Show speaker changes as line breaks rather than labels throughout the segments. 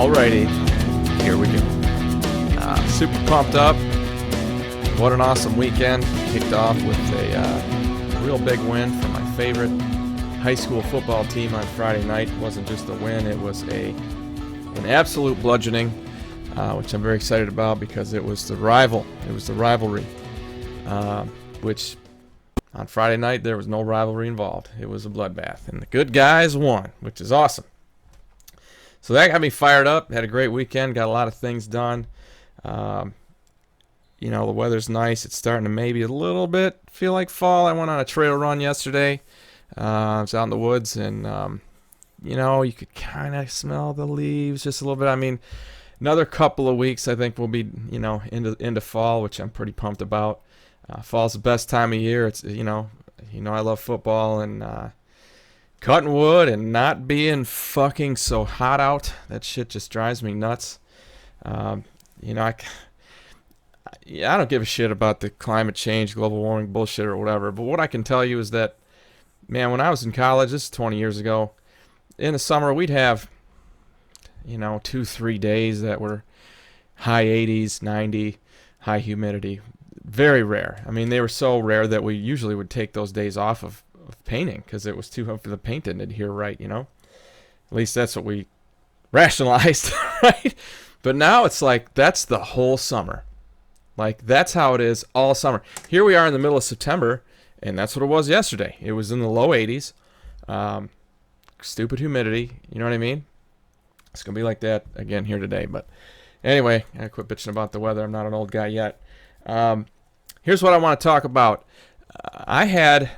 Alrighty, here we go. Super pumped up. What an awesome weekend. Kicked off with a real big win for my favorite high school football team on Friday night. It wasn't just a win, it was an absolute bludgeoning, which I'm very excited about because it was the rivalry, which on Friday night there was no rivalry involved. It was a bloodbath, and the good guys won, which is awesome. So that got me fired up. Had a great weekend. Got a lot of things done. The weather's nice. It's starting to maybe a little bit feel like fall. I went on a trail run yesterday. I was out in the woods, and, you could kind of smell the leaves just a little bit. I mean, another couple of weeks, I think we'll be, into fall, which I'm pretty pumped about. Fall's the best time of year. It's, I love football and cutting wood and not being fucking so hot out. That shit just drives me nuts. I don't give a shit about the climate change, global warming bullshit or whatever. But what I can tell you is that, man, when I was in college, this is 20 years ago, in the summer we'd have, 2-3 days that were high 80s, 90, high humidity. Very rare. I mean, they were so rare that we usually would take those days off of painting because it was too hard for the paint didn't adhere right, At least that's what we rationalized, right? But now it's like that's the whole summer. Like that's how it is all summer. Here we are in the middle of September, and that's what it was yesterday. It was in the low 80s. Stupid humidity, you know what I mean? It's going to be like that again here today. But anyway, I quit bitching about the weather. I'm not an old guy yet. Here's what I want to talk about. I had,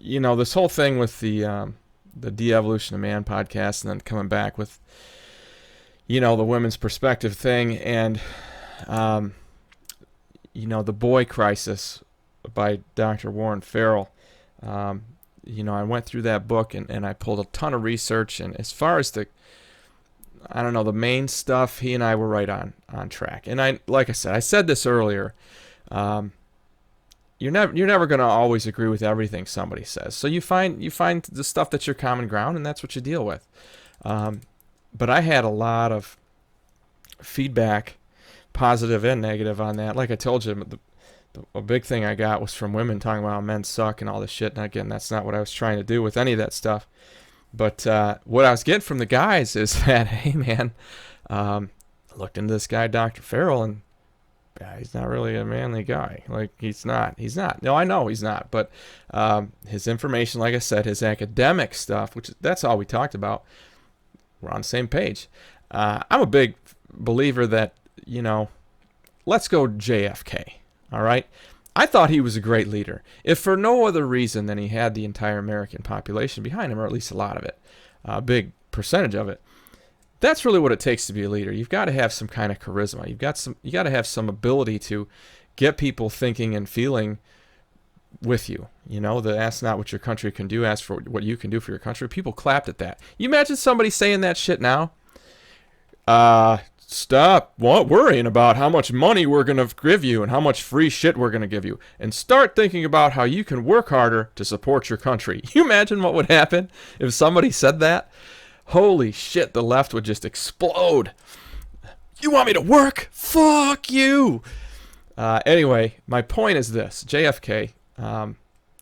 this whole thing with the De-Evolution of Man podcast, and then coming back with, the women's perspective thing, and, the boy crisis by Dr. Warren Farrell. I went through that book and I pulled a ton of research, and as far as the main stuff, he and I were right on track. And like I said this earlier, you're never going to always agree with everything somebody says. So you find the stuff that's your common ground, and that's what you deal with. But I had a lot of feedback, positive and negative, on that. Like I told you, a big thing I got was from women talking about how men suck and all this shit. And again, that's not what I was trying to do with any of that stuff. But what I was getting from the guys is that, hey, man, I looked into this guy, Dr. Farrell, and he's not really a manly guy. Like, he's not. No, I know he's not. But his information, like I said, his academic stuff, that's all we talked about, we're on the same page. I'm a big believer that, let's go JFK, all right? I thought he was a great leader, if for no other reason than he had the entire American population behind him, or at least a lot of it, a big percentage of it. That's really what it takes to be a leader. You've got to have some kind of charisma. You got to have some ability to get people thinking and feeling with you. Ask not what your country can do, ask for what you can do for your country. People clapped at that. You imagine somebody saying that shit now? Stop worrying about how much money we're going to give you and how much free shit we're going to give you, and start thinking about how you can work harder to support your country. You imagine what would happen if somebody said that? Holy shit, the left would just explode. You want me to work? Fuck you. Anyway, my point is this. JFK, not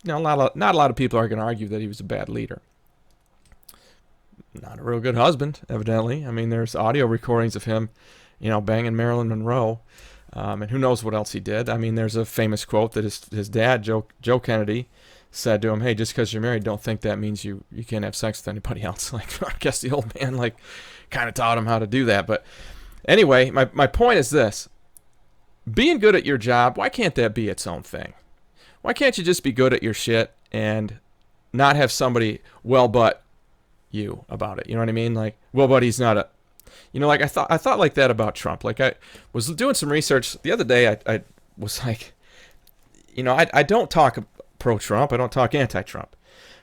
a lot of people are going to argue that he was a bad leader. Not a real good husband, evidently. I mean, there's audio recordings of him, banging Marilyn Monroe, and who knows what else he did. I mean, there's a famous quote that his dad, Joe Kennedy, said to him, hey, just because you're married, don't think that means you can't have sex with anybody else. Like, I guess the old man, kind of taught him how to do that. But anyway, my point is this. Being good at your job, why can't that be its own thing? Why can't you just be good at your shit and not have somebody, but you about it? You know what I mean? Like, but he's not a... I thought like that about Trump. Like, I was doing some research the other day. I was like, I don't talk pro-Trump. I don't talk anti-Trump.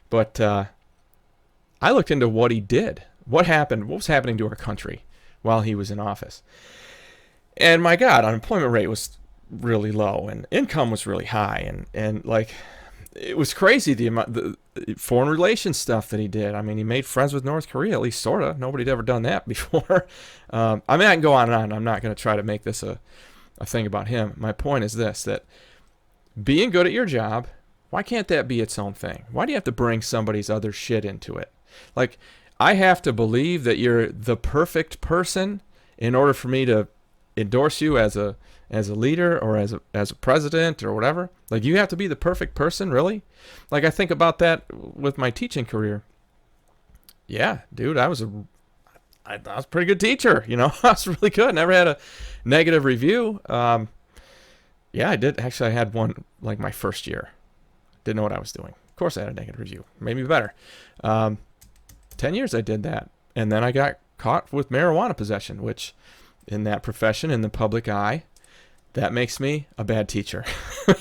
But I looked into what he did. What happened? What was happening to our country while he was in office? And my God, unemployment rate was really low, and income was really high, and it was crazy the amount, the foreign relations stuff that he did. I mean, he made friends with North Korea, at least sorta. Nobody'd ever done that before. I mean, I can go on and on. I'm not going to try to make this a thing about him. My point is this: that being good at your job, why can't that be its own thing? Why do you have to bring somebody's other shit into it? Like, I have to believe that you're the perfect person in order for me to endorse you as a leader or as a president or whatever. Like, you have to be the perfect person, really? Like, I think about that with my teaching career. Yeah, dude, I was a pretty good teacher, you know. I was really good. Never had a negative review. Yeah, I did. Actually, I had one like my first year. Didn't know what I was doing. Of course, I had a negative review. Made me better. 10 years I did that. And then I got caught with marijuana possession, which in that profession, in the public eye, that makes me a bad teacher.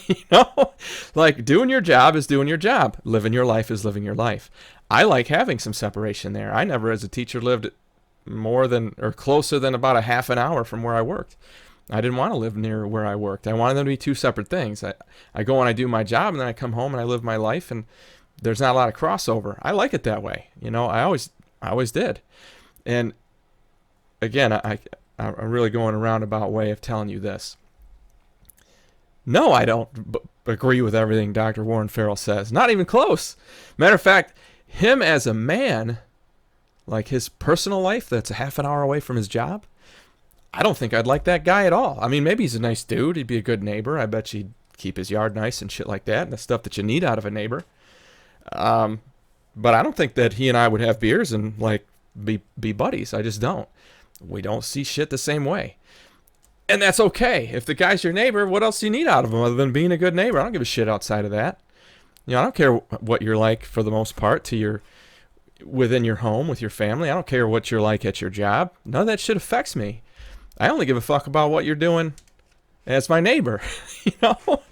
You know? Like, doing your job is doing your job. Living your life is living your life. I like having some separation there. I never, as a teacher, lived more than or closer than about a half an hour from where I worked. I didn't want to live near where I worked. I wanted them to be two separate things. I go and I do my job, and then I come home and I live my life, and there's not a lot of crossover. I like it that way. You know, I always did. And again, I'm really going a roundabout way of telling you this. No, I don't agree with everything Dr. Warren Farrell says. Not even close. Matter of fact, him as a man, like his personal life that's a half an hour away from his job, I don't think I'd like that guy at all. I mean, maybe he's a nice dude. He'd be a good neighbor. I bet he'd keep his yard nice and shit like that, and the stuff that you need out of a neighbor. But I don't think that he and I would have beers and like be buddies. I just don't. We don't see shit the same way. And that's okay. If the guy's your neighbor, what else do you need out of him other than being a good neighbor? I don't give a shit outside of that. You know, I don't care what you're like for the most part within your home with your family. I don't care what you're like at your job. None of that shit affects me. I only give a fuck about what you're doing as my neighbor, you know?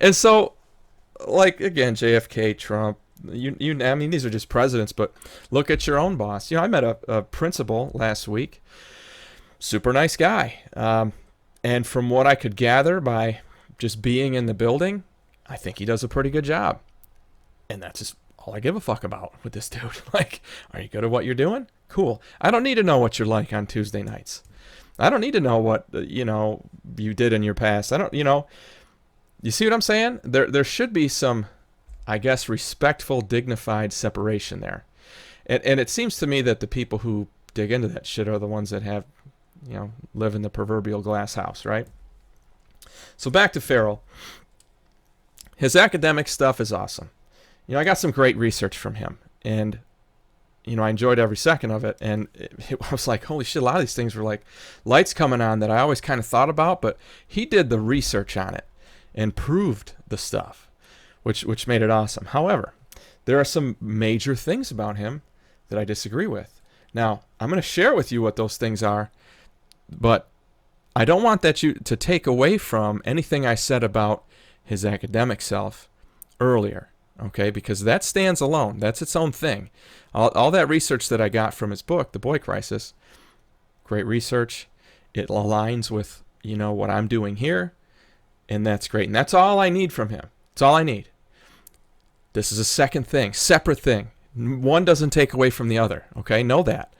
And so, like, again, JFK, Trump, I mean, these are just presidents, but look at your own boss. You know, I met a principal last week. Super nice guy. And from what I could gather by just being in the building, I think he does a pretty good job. And that's just all I give a fuck about with this dude. Like, are you good at what you're doing? Cool. I don't need to know what you're like on Tuesday nights. I don't need to know what, you did in your past. I don't, you see what I'm saying? There should be some, I guess, respectful, dignified separation there. And it seems to me that the people who dig into that shit are the ones that have, live in the proverbial glass house, right? So back to Farrell. His academic stuff is awesome. I got some great research from him, and I enjoyed every second of it. And I was like, holy shit, a lot of these things were like lights coming on that I always kind of thought about, but he did the research on it and proved the stuff, which made it awesome. However, there are some major things about him that I disagree with. Now, I'm going to share with you what those things are, but I don't want that you to take away from anything I said about his academic self earlier, okay? Because that stands alone. That's its own thing. All that research that I got from his book, The Boy Crisis, great research. It aligns with, what I'm doing here, and that's great. And that's all I need from him. That's all I need. This is a second thing, separate thing. One doesn't take away from the other, okay? Know that.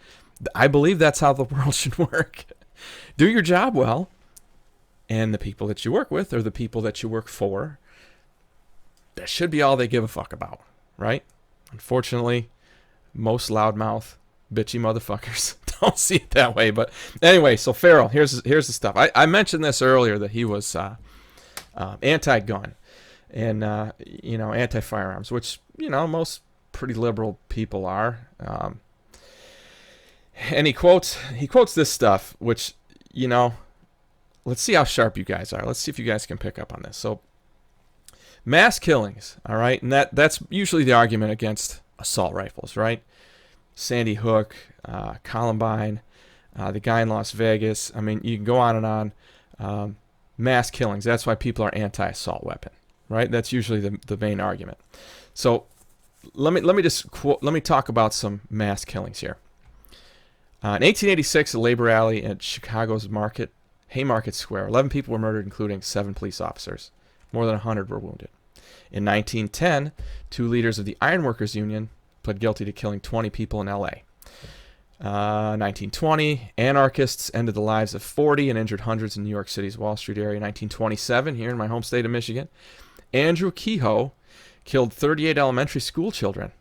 I believe that's how the world should work. Do your job well, and the people that you work with or the people that you work for, that should be all they give a fuck about, right? Unfortunately, most loudmouth, bitchy motherfuckers don't see it that way. But anyway, so Farrell, here's the stuff. I mentioned this earlier that he was anti-gun and anti-firearms, which most pretty liberal people are. And he quotes this stuff, which let's see how sharp you guys are. Let's see if you guys can pick up on this. So, mass killings, all right, and that's usually the argument against assault rifles, right? Sandy Hook, Columbine, the guy in Las Vegas. I mean, you can go on and on. Mass killings. That's why people are anti-assault weapon, right? That's usually the main argument. So let me talk about some mass killings here. In 1886, a labor rally at Chicago's Haymarket Square. 11 people were murdered, including 7 police officers. More than 100 were wounded. In 1910, 2 leaders of the Ironworkers Union pled guilty to killing 20 people in L.A. 1920, anarchists ended the lives of 40 and injured hundreds in New York City's Wall Street area. 1927, here in my home state of Michigan, Andrew Kehoe killed 38 elementary school children.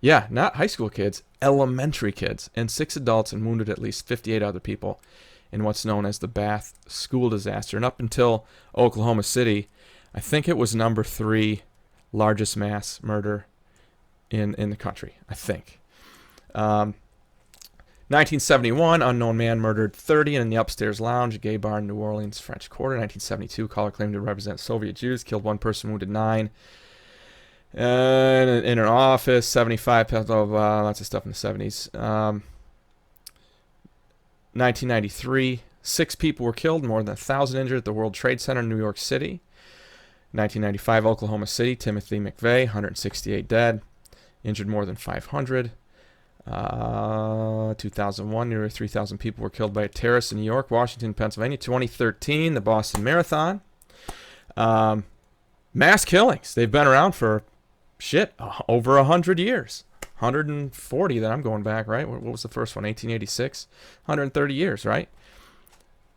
Yeah, not high school kids, elementary kids, and 6 adults, and wounded at least 58 other people in what's known as the Bath school disaster. And up until Oklahoma City, I think it was number 3 largest mass murder in the country, I think. 1971, unknown man murdered 30 in the upstairs lounge, a gay bar in New Orleans, French Quarter. 1972, caller claimed to represent Soviet Jews, killed 1 person, wounded 9. In an office, 75, blah, blah, blah, lots of stuff in the 70s. 1993, 6 people were killed, more than 1,000 injured at the World Trade Center in New York City. 1995, Oklahoma City, Timothy McVeigh, 168 dead, injured more than 500. 2001, nearly 3,000 people were killed by a terrorist in New York, Washington, Pennsylvania. 2013, the Boston Marathon. Mass killings. They've been around for, over 100 years. 140 that I'm going back, right? What was the first one? 1886? 130 years, right?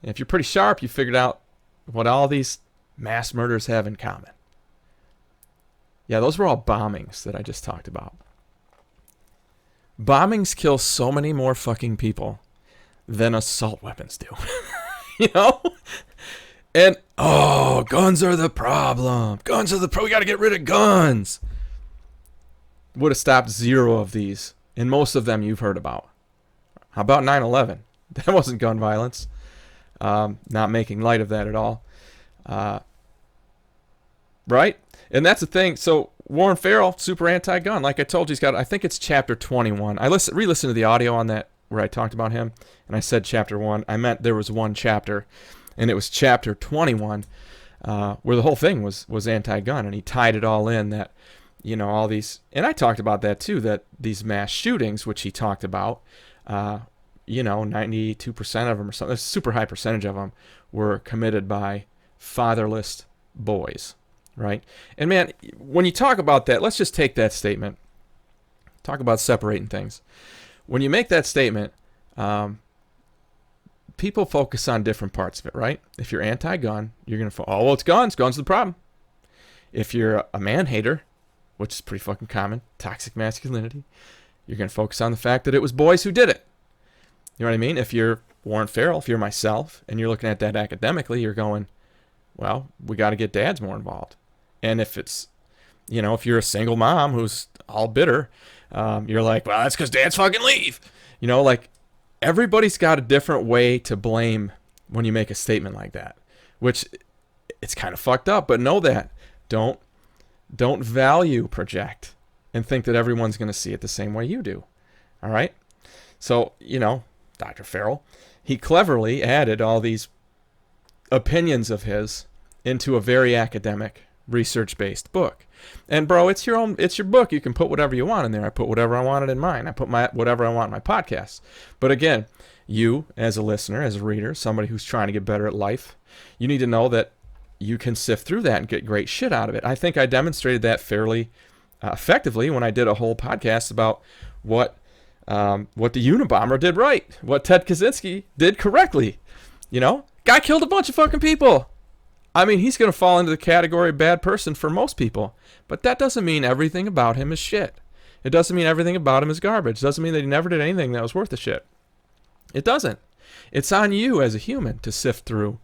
And if you're pretty sharp, you figured out what all these mass murders have in common. Yeah, those were all bombings that I just talked about. Bombings kill so many more fucking people than assault weapons do. You know? And, guns are the problem. We gotta get rid of guns. Would have stopped 0 of these. And most of them you've heard about. How about 9/11? That wasn't gun violence. Not making light of that at all. Right? And that's the thing. So Warren Farrell, super anti-gun. Like I told you, he's got, I think it's chapter 21. I re-listened to the audio on that where I talked about him, and I said chapter 1. I meant there was 1 chapter, and it was chapter 21, where the whole thing was anti-gun, and he tied it all in that, all these, and I talked about that too, that these mass shootings, which he talked about, 92% of them or something, a super high percentage of them were committed by fatherless boys. Right? And man, when you talk about that, let's just take that statement. Talk about separating things. When you make that statement, people focus on different parts of it, right? If you're anti-gun, you're going to, it's guns. Guns are the problem. If you're a man-hater, which is pretty fucking common, toxic masculinity, you're going to focus on the fact that it was boys who did it. You know what I mean? If you're Warren Farrell, if you're myself, and you're looking at that academically, you're going, well, we got to get dads more involved. And if it's, if you're a single mom who's all bitter, you're like, well, that's because dads fucking leave. Everybody's got a different way to blame when you make a statement like that, which it's kind of fucked up. But know that. Don't value project and think that everyone's going to see it the same way you do. All right? So, Dr. Farrell, he cleverly added all these opinions of his into a very academic, research-based book. And bro, it's your book. You can put whatever you want in there. I put whatever I wanted in mine. I put whatever I want in my podcast. But again, you as a listener, as a reader, somebody who's trying to get better at life, you need to know that you can sift through that and get great shit out of it. I think I demonstrated that fairly effectively when I did a whole podcast about what the Unabomber did right, what Ted Kaczynski did correctly. Guy killed a bunch of fucking people. I mean, he's going to fall into the category of bad person for most people. But that doesn't mean everything about him is shit. It doesn't mean everything about him is garbage. It doesn't mean that he never did anything that was worth a shit. It doesn't. It's on you as a human to sift through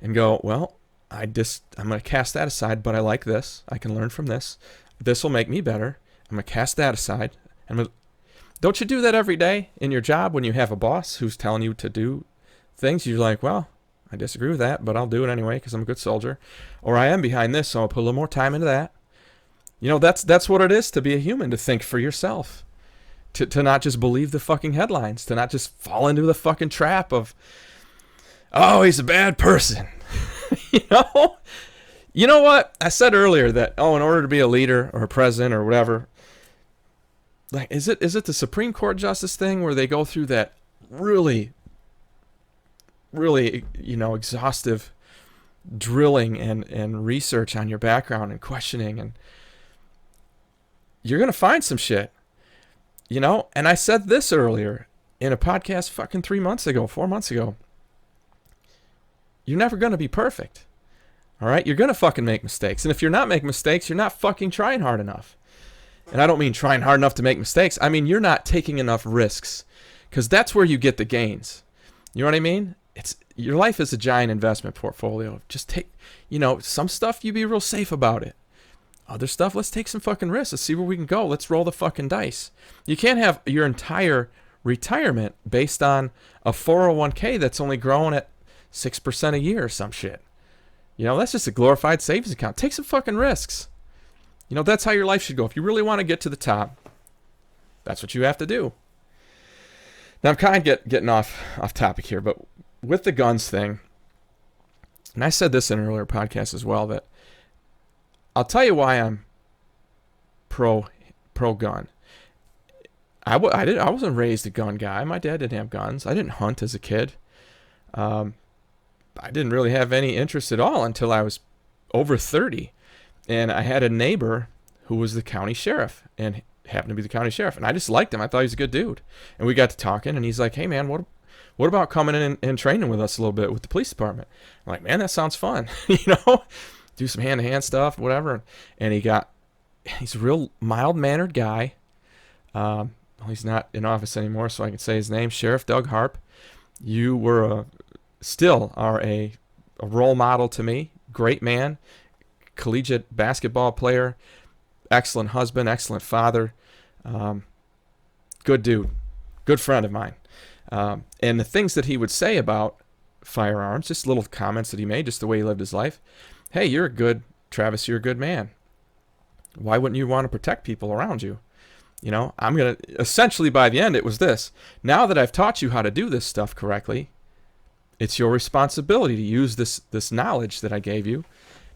and go, well, I'm going to cast that aside, but I like this. I can learn from this. This will make me better. I'm going to cast that aside. Don't you do that every day in your job when you have a boss who's telling you to do things? You're like, well, I disagree with that, but I'll do it anyway because I'm a good soldier. Or I am behind this, so I'll put a little more time into that. That's what it is to be a human, to think for yourself. To not just believe the fucking headlines. To not just fall into the fucking trap of, oh, he's a bad person. You know what? I said earlier that, in order to be a leader or a president or whatever, like, is it the Supreme Court justice thing where they go through that really, exhaustive drilling and research on your background and questioning, and you're going to find some shit, you know? And I said this earlier in a podcast fucking 4 months ago. You're never going to be perfect. All right? You're going to fucking make mistakes. And if you're not making mistakes, you're not fucking trying hard enough. And I don't mean trying hard enough to make mistakes. I mean, you're not taking enough risks, because that's where you get the gains. You know what I mean? Your life is a giant investment portfolio. Just take, some stuff you be real safe about it. Other stuff, let's take some fucking risks. Let's see where we can go. Let's roll the fucking dice. You can't have your entire retirement based on a 401k that's only growing at 6% a year or some shit. That's just a glorified savings account. Take some fucking risks. That's how your life should go. If you really want to get to the top, that's what you have to do. Now, I'm kind of getting off topic here, but with the guns thing, and I said this in an earlier podcast as well, that I'll tell you why I'm pro-gun. I wasn't raised a gun guy. My dad didn't have guns. I didn't hunt as a kid. I didn't really have any interest at all until I was over 30. And I had a neighbor who was the county sheriff, and happened to be the county sheriff. And I just liked him. I thought he was a good dude. And we got to talking, and he's like, hey, man, what about coming in and training with us a little bit with the police department? I'm like, man, that sounds fun. Do some hand-to-hand stuff, whatever. And he's a real mild-mannered guy. He's not in office anymore, so I can say his name, Sheriff Doug Harp. You were still are a role model to me. Great man, collegiate basketball player, excellent husband, excellent father, good dude, good friend of mine. And the things that he would say about firearms, just little comments that he made, just the way he lived his life. Hey, Travis, you're a good man. Why wouldn't you want to protect people around you? I'm going to, essentially by the end, it was this. Now that I've taught you how to do this stuff correctly, it's your responsibility to use this knowledge that I gave you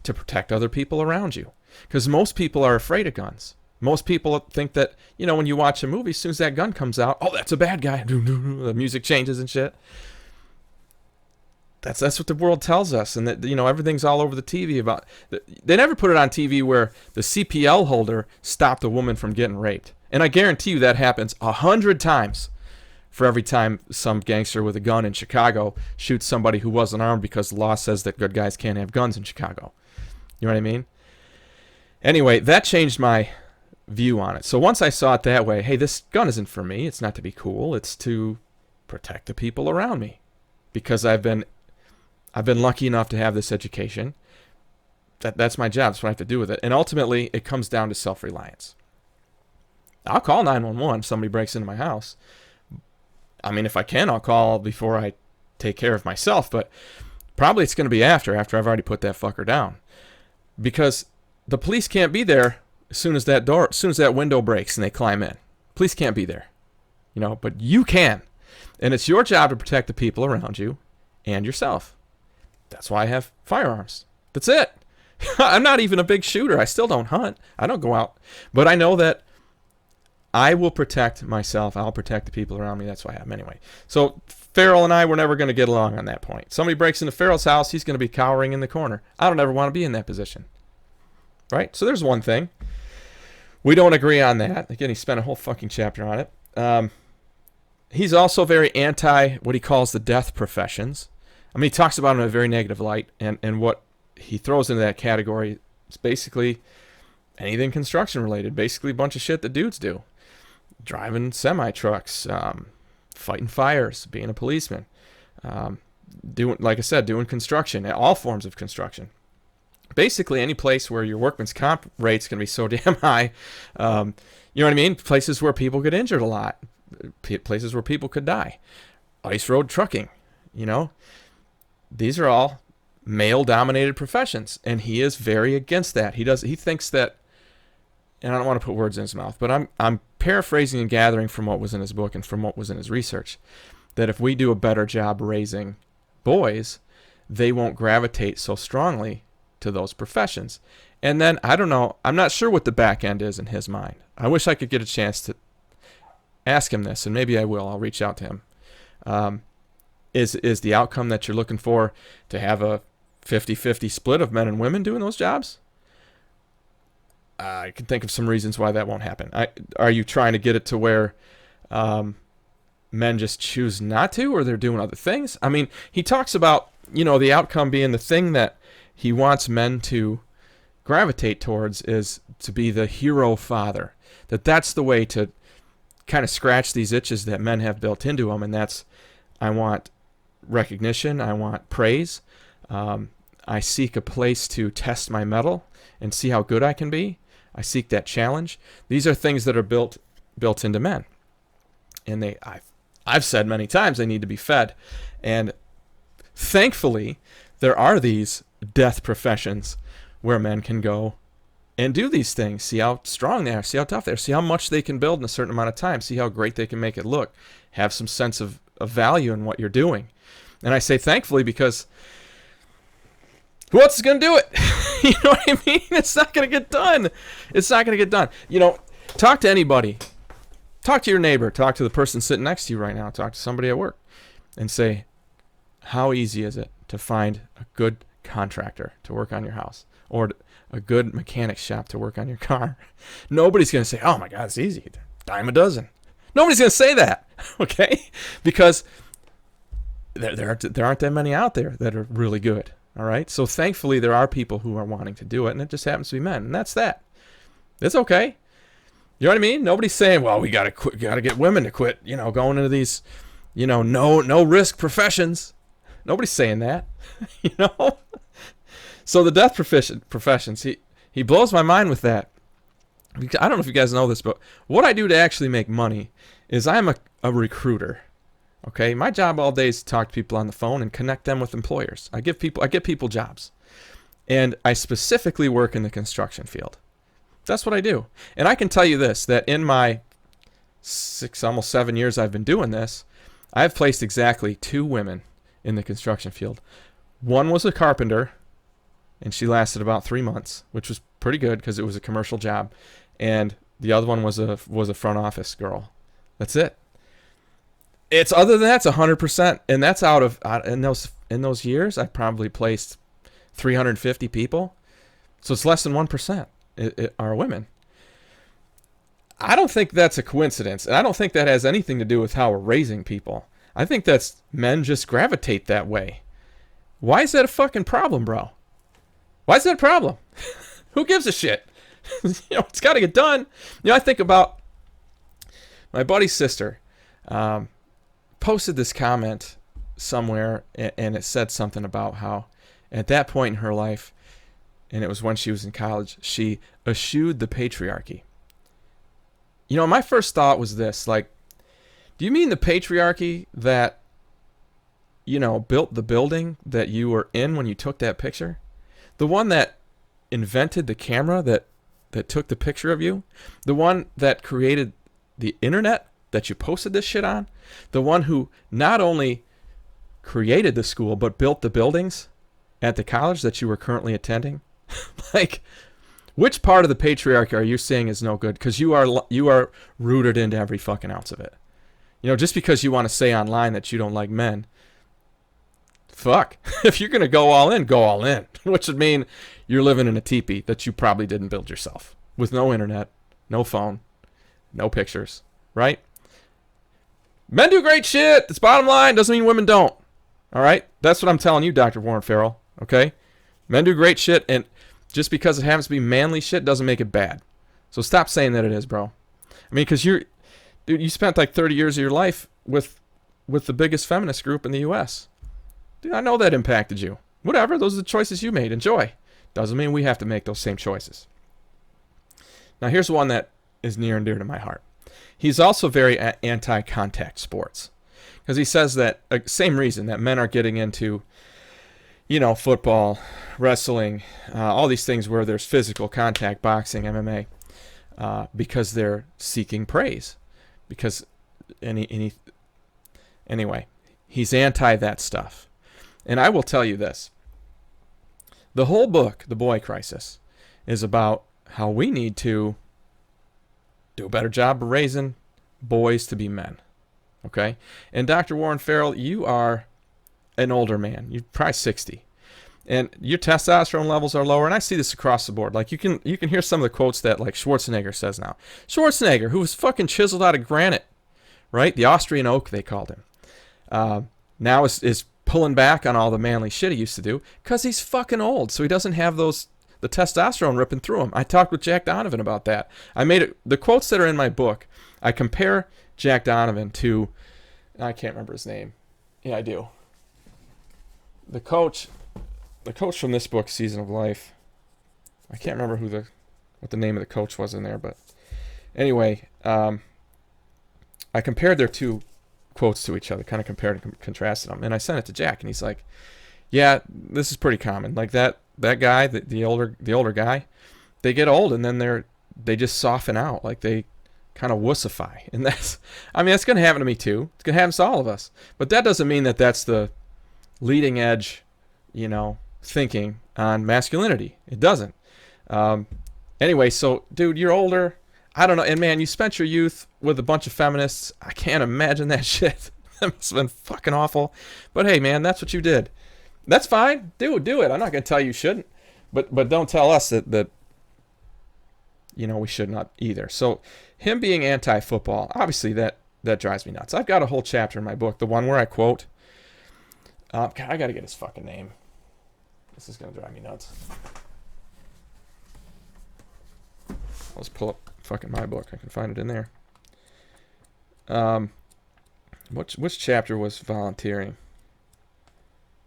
to protect other people around you. Because most people are afraid of guns. Most people think that, when you watch a movie, as soon as that gun comes out, oh, that's a bad guy. The music changes and shit. That's what the world tells us. And that, everything's all over the TV about. They never put it on TV where the CPL holder stopped a woman from getting raped. And I guarantee you that happens 100 times for every time some gangster with a gun in Chicago shoots somebody who wasn't armed, because the law says that good guys can't have guns in Chicago. You know what I mean? Anyway, that changed my view on it. So once I saw it that way, hey, this gun isn't for me. It's not to be cool. It's to protect the people around me, because I've been lucky enough to have this education. That's my job. That's what I have to do with it. And ultimately, it comes down to self-reliance. I'll call 911 if somebody breaks into my house. I mean, if I can, I'll call before I take care of myself, but probably it's going to be after I've already put that fucker down, because the police can't be there as soon as that window breaks and they climb in. Police can't be there, but you can, and it's your job to protect the people around you and yourself. That's why I have firearms. That's it. I'm not even a big shooter. I still don't hunt. I don't go out, but I know that I will protect myself. I'll protect the people around me. That's why I have them anyway. So Farrell and I were never going to get along on that point. Somebody breaks into Farrell's house, he's going to be cowering in the corner. I don't ever want to be in that position. Right? So there's one thing. We don't agree on that. Again, he spent a whole fucking chapter on it. He's also very anti what he calls the death professions. I mean, he talks about them in a very negative light, and what he throws into that category is basically anything construction related. Basically a bunch of shit that dudes do. Driving semi-trucks, fighting fires, being a policeman, doing construction, all forms of construction. Basically, any place where your workman's comp rate's going to be so damn high, you know what I mean? Places where people get injured a lot, places where people could die. Ice road trucking, these are all male-dominated professions, and he is very against that. He thinks that, and I don't want to put words in his mouth, but I'm paraphrasing and gathering from what was in his book and from what was in his research, that if we do a better job raising boys, they won't gravitate so strongly to those professions. And then, I don't know, I'm not sure what the back end is in his mind. I wish I could get a chance to ask him this, and maybe I will. I'll reach out to him. Is the outcome that you're looking for to have a 50-50 split of men and women doing those jobs? I can think of some reasons why that won't happen. Are you trying to get it to where men just choose not to, or they're doing other things? I mean, he talks about, the outcome being the thing that he wants men to gravitate towards is to be the hero father. That's the way to kind of scratch these itches that men have built into them, and that's, I want recognition, I want praise, I seek a place to test my mettle and see how good I can be. I seek that challenge. These are things that are built into men, and I've said many times they need to be fed. And thankfully, there are these death professions where men can go and do these things, see how strong they are, see how tough they are, see how much they can build in a certain amount of time, see how great they can make it look, have some sense of value in what you're doing. And I say thankfully because who else is going to do it? You know what I mean? It's not going to get done. It's not going to get done. Talk to anybody. Talk to your neighbor. Talk to the person sitting next to you right now. Talk to somebody at work and say, how easy is it to find a good contractor to work on your house or a good mechanic shop to work on your car? Nobody's going to say, oh my God, it's easy. Dime a dozen. Nobody's going to say that, okay? Because there aren't that many out there that are really good, all right? So thankfully there are people who are wanting to do it, and it just happens to be men, and that's that. It's okay. You know what I mean? Nobody's saying, well, we got to get women to quit, going into these, no risk professions. Nobody's saying that, So the death professions, he blows my mind with that. I don't know if you guys know this, but what I do to actually make money is I'm a recruiter. Okay, my job all day is to talk to people on the phone and connect them with employers. I get people jobs, and I specifically work in the construction field. That's what I do. And I can tell you this, that in my almost 7 years I've been doing this, I've placed exactly 2 women in the construction field. One was a carpenter, and she lasted about 3 months, which was pretty good because it was a commercial job. And the other one was a front office girl. That's it. It's other than that, it's 100%, and that's out of in those years I probably placed 350 people, so it's less than 1% are women. I don't think that's a coincidence, and I don't think that has anything to do with how we're raising people. I think that's men just gravitate that way. Why is that a fucking problem, bro? Why is that a problem? Who gives a shit? It's got to get done. I think about my buddy's sister. Posted this comment somewhere, and it said something about how at that point in her life, and it was when she was in college, she eschewed the patriarchy. My first thought was this, do you mean the patriarchy that, built the building that you were in when you took that picture? The one that invented the camera that took the picture of you? The one that created the internet that you posted this shit on? The one who not only created the school but built the buildings at the college that you were currently attending? Which part of the patriarchy are you saying is no good? Because you are rooted into every fucking ounce of it. Just because you want to say online that you don't like men, fuck. If you're gonna go all in, which would mean you're living in a teepee that you probably didn't build yourself, with no internet, no phone, no pictures, right? Men do great shit. That's bottom line. Doesn't mean women don't. All right? That's what I'm telling you, Dr. Warren Farrell. Okay? Men do great shit, and just because it happens to be manly shit doesn't make it bad. So stop saying that it is, bro. I mean, because you spent 30 years of your life with the biggest feminist group in the U.S. Dude, I know that impacted you. Whatever. Those are the choices you made. Enjoy. Doesn't mean we have to make those same choices. Now, here's one that is near and dear to my heart. He's also very anti-contact sports, because he says that same reason that men are getting into, football, wrestling, all these things where there's physical contact, boxing, MMA, because they're seeking praise. Because anyway, he's anti that stuff. And I will tell you this. The whole book, The Boy Crisis, is about how we need to do a better job of raising boys to be men. Okay? And Dr. Warren Farrell, you are an older man. You're probably 60. and your testosterone levels are lower. And I see this across the board. Like you can hear some of the quotes that like Schwarzenegger says now. Schwarzenegger, who was fucking chiseled out of granite, right? The Austrian oak, they called him. Now is pulling back on all the manly shit he used to do because he's fucking old, so he doesn't have the testosterone ripping through him. I talked with Jack Donovan about that. I made it, the quotes that are in my book, I compare Jack Donovan to, I can't remember his name. Yeah, I do. The coach from this book, Season of Life. I can't remember what the name of the coach was in there, but anyway, I compared their two quotes to each other, kind of compared and contrasted them, and I sent it to Jack, and he's like, "Yeah, this is pretty common. Like that guy, the older guy, they get old and then they just soften out, like they kind of wussify, and that's going to happen to me too. It's going to happen to all of us, but that doesn't mean that that's the leading edge, thinking on masculinity. It doesn't. Anyway, so dude, you're older. I don't know. And man, you spent your youth with a bunch of feminists. I can't imagine that shit. That must have been fucking awful. But hey, man, that's what you did. That's fine. Do it. I'm not going to tell you shouldn't. But don't tell us that we should not either. So him being anti-football, obviously that drives me nuts. I've got a whole chapter in my book, the one where I quote. God, I got to get his fucking name. This is going to drive me nuts. Let's pull up fucking my book. I can find it in there. Which chapter was volunteering?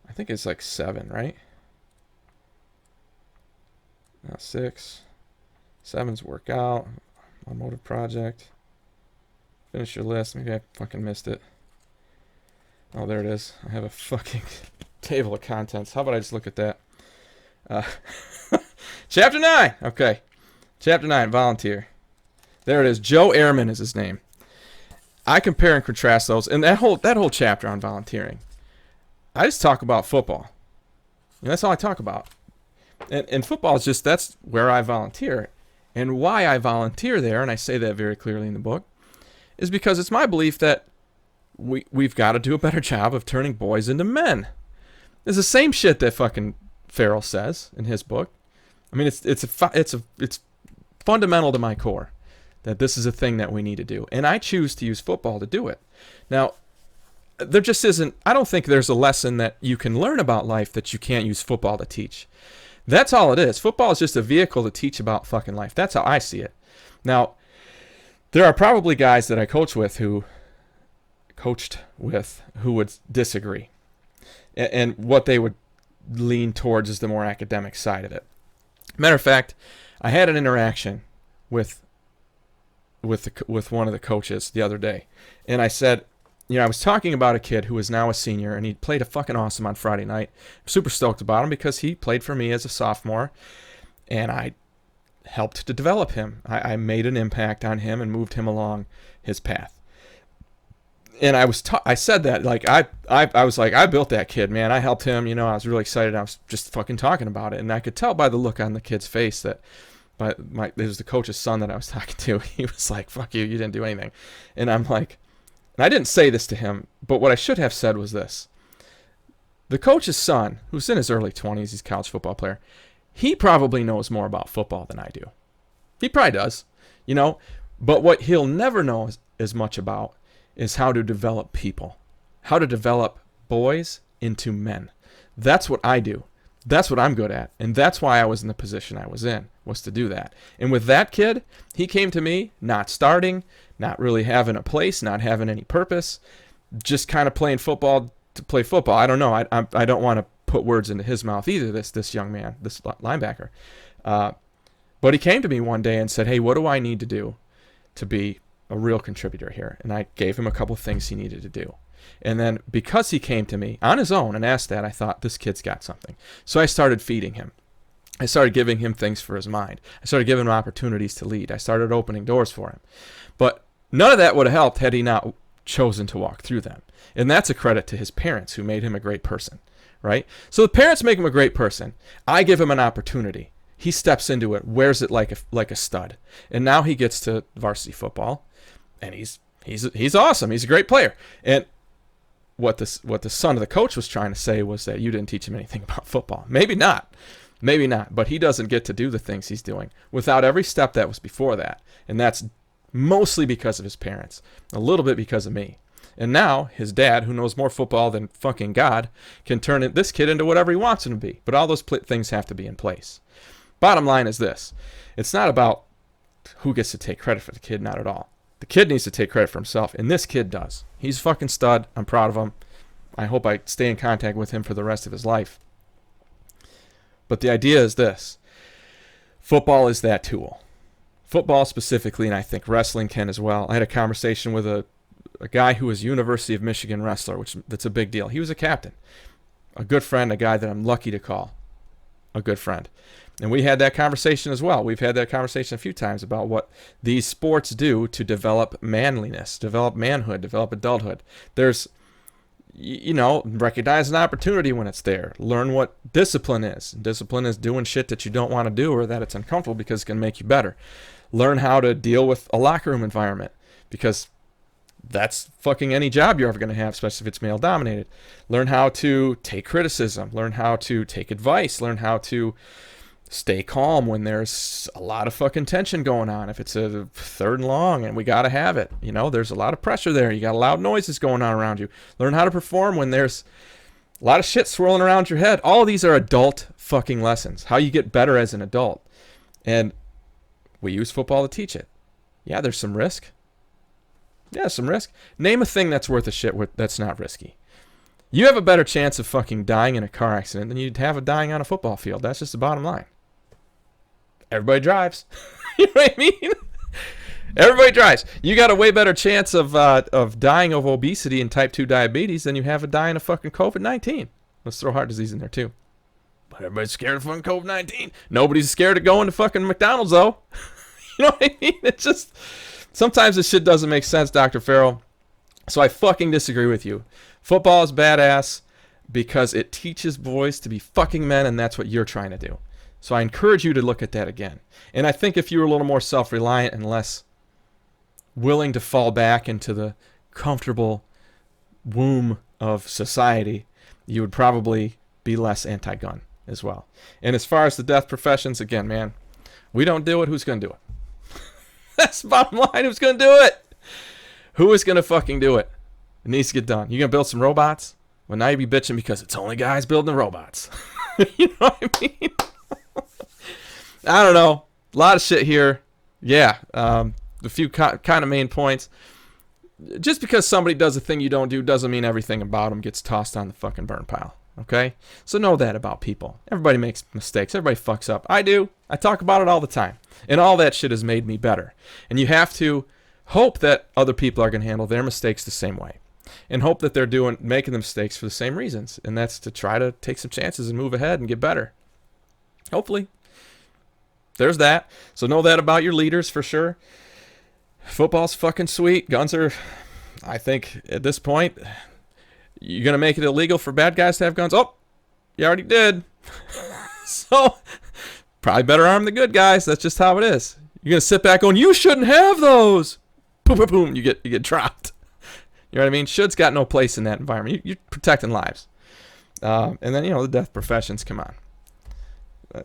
I think it's like 7, right? Not 6. 7's workout. My motive project. Finish your list. Maybe I fucking missed it. Oh, there it is. I have a fucking table of contents. How about I just look at that? Chapter 9. Okay. Chapter 9, volunteer. There it is. Joe Ehrman is his name. I compare and contrast those. And that whole chapter on volunteering, I just talk about football. That's all I talk about. And football is just, that's where I volunteer. And why I volunteer there, and I say that very clearly in the book, is because it's my belief that we've got to do a better job of turning boys into men. It's the same shit that fucking Farrell says in his book. I mean, it's fundamental to my core that this is a thing that we need to do. And I choose to use football to do it. Now, there just isn't, I don't think there's a lesson that you can learn about life that you can't use football to teach. That's all it is. Football is just a vehicle to teach about fucking life. That's how I see it. Now, there are probably guys that I coached with who would disagree. And what they would lean towards is the more academic side of it. Matter of fact, I had an interaction with one of the coaches the other day, and I said, I was talking about a kid who is now a senior, and he played a fucking awesome on Friday night. I'm super stoked about him because he played for me as a sophomore, and I helped to develop him. I made an impact on him and moved him along his path. And I said that, like, I was like, I built that kid, man. I helped him, I was really excited. I was just fucking talking about it, and I could tell by the look on the kid's face that, it was the coach's son that I was talking to. He was like, fuck you didn't do anything. And I'm like, and I didn't say this to him, but what I should have said was this. The coach's son, who's in his early 20s, he's a college football player, he probably knows more about football than I do. He probably does, but what he'll never know as much about is how to develop people, how to develop boys into men. That's what I do. That's what I'm good at. And that's why I was in the position I was in, was to do that. And with that kid, he came to me not starting, not really having a place, not having any purpose, just kind of playing football to play football. I don't know. I don't want to put words into his mouth either, this young man, this linebacker. But he came to me one day and said, hey, what do I need to do to be a real contributor here? And I gave him a couple of things he needed to do. And then because he came to me on his own and asked that, I thought, this kid's got something. So I started feeding him. I started giving him things for his mind. I started giving him opportunities to lead. I started opening doors for him. But none of that would have helped had he not chosen to walk through them. And that's a credit to his parents who made him a great person, right? So the parents make him a great person. I give him an opportunity. He steps into it, wears it like a stud. And now he gets to varsity football, and he's awesome. He's a great player. And what the son of the coach was trying to say was that you didn't teach him anything about football. Maybe not. But he doesn't get to do the things he's doing without every step that was before that. And that's mostly because of his parents, a little bit because of me. And now his dad, who knows more football than fucking God, can turn this kid into whatever he wants him to be. But all those things have to be in place. Bottom line is this. It's not about who gets to take credit for the kid, not at all. The kid needs to take credit for himself, and this kid does. He's a fucking stud. I'm proud of him. I hope I stay in contact with him for the rest of his life. But the idea is this. Football is that tool. Football specifically, and I think wrestling can as well. I had a conversation with a guy who was University of Michigan wrestler, that's a big deal. He was a captain. A good friend, a guy that I'm lucky to call a good friend. And we had that conversation as well. We've had that conversation a few times about what these sports do to develop manliness, develop manhood, develop adulthood. There's, recognize an opportunity when it's there. Learn what discipline is. Discipline is doing shit that you don't want to do or that it's uncomfortable because it's going to make you better. Learn how to deal with a locker room environment because that's fucking any job you're ever going to have, especially if it's male dominated. Learn how to take criticism. Learn how to take advice. Learn how to stay calm when there's a lot of fucking tension going on. If it's a 3rd and long and we got to have it, there's a lot of pressure there. You got loud noises going on around you. Learn how to perform when there's a lot of shit swirling around your head. All of these are adult fucking lessons. How you get better as an adult. And we use football to teach it. Yeah, there's some risk. Yeah, some risk. Name a thing that's worth a shit that's not risky. You have a better chance of fucking dying in a car accident than you'd have of dying on a football field. That's just the bottom line. Everybody drives. You know what I mean? Everybody drives. You got a way better chance of dying of obesity and type 2 diabetes than you have of dying of fucking COVID-19. Let's throw heart disease in there too. But everybody's scared of fucking COVID-19. Nobody's scared of going to fucking McDonald's though. You know what I mean? It's just, sometimes this shit doesn't make sense, Dr. Farrell. So I fucking disagree with you. Football is badass because it teaches boys to be fucking men, and that's what you're trying to do. So I encourage you to look at that again. And I think if you were a little more self-reliant and less willing to fall back into the comfortable womb of society, you would probably be less anti-gun as well. And as far as the death professions, again, man, we don't do it. Who's going to do it? That's the bottom line. Who's going to do it? Who is going to fucking do it? It needs to get done. You going to build some robots? Well, now you be bitching because it's only guys building the robots. You know what I mean? I don't know. A lot of shit here. Yeah. A few kind of main points. Just because somebody does a thing you don't do doesn't mean everything about them gets tossed on the fucking burn pile. Okay? So know that about people. Everybody makes mistakes. Everybody fucks up. I do. I talk about it all the time. And all that shit has made me better. And you have to hope that other people are going to handle their mistakes the same way. And hope that they're making the mistakes for the same reasons. And that's to try to take some chances and move ahead and get better. Hopefully. There's that. So know that about your leaders for sure. Football's fucking sweet. Guns are, I think, at this point, you're going to make it illegal for bad guys to have guns. Oh, you already did. So, probably better arm the good guys. That's just how it is. You're going to sit back going, you shouldn't have those. Boom, boom, boom. You get dropped. You know what I mean? Should's got no place in that environment. You're protecting lives. And then, the death professions, come on.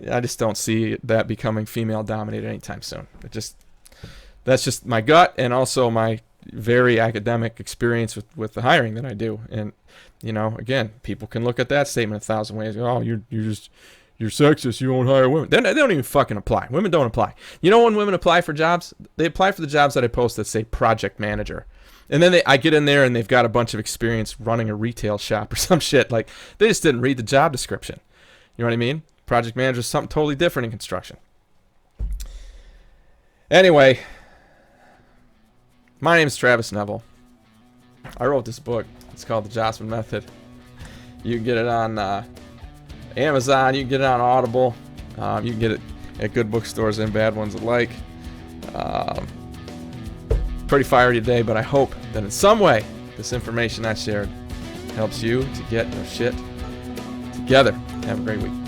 I just don't see that becoming female dominated anytime soon. That's just my gut and also my very academic experience with the hiring that I do. And, again, people can look at that statement 1,000 ways. Oh, you're sexist. You won't hire women. They don't even fucking apply. Women don't apply. You know when women apply for jobs? They apply for the jobs that I post that say project manager. And then I get in there and they've got a bunch of experience running a retail shop or some shit. Like, they just didn't read the job description. You know what I mean? Project manager is something totally different in construction. Anyway, my name is Travis Neville. I wrote this book. It's called The Jossman Method. You can get it on Amazon. You can get it on Audible. You can get it at good bookstores and bad ones alike. Pretty fiery today, but I hope that in some way this information I shared helps you to get your shit together. Have a great week.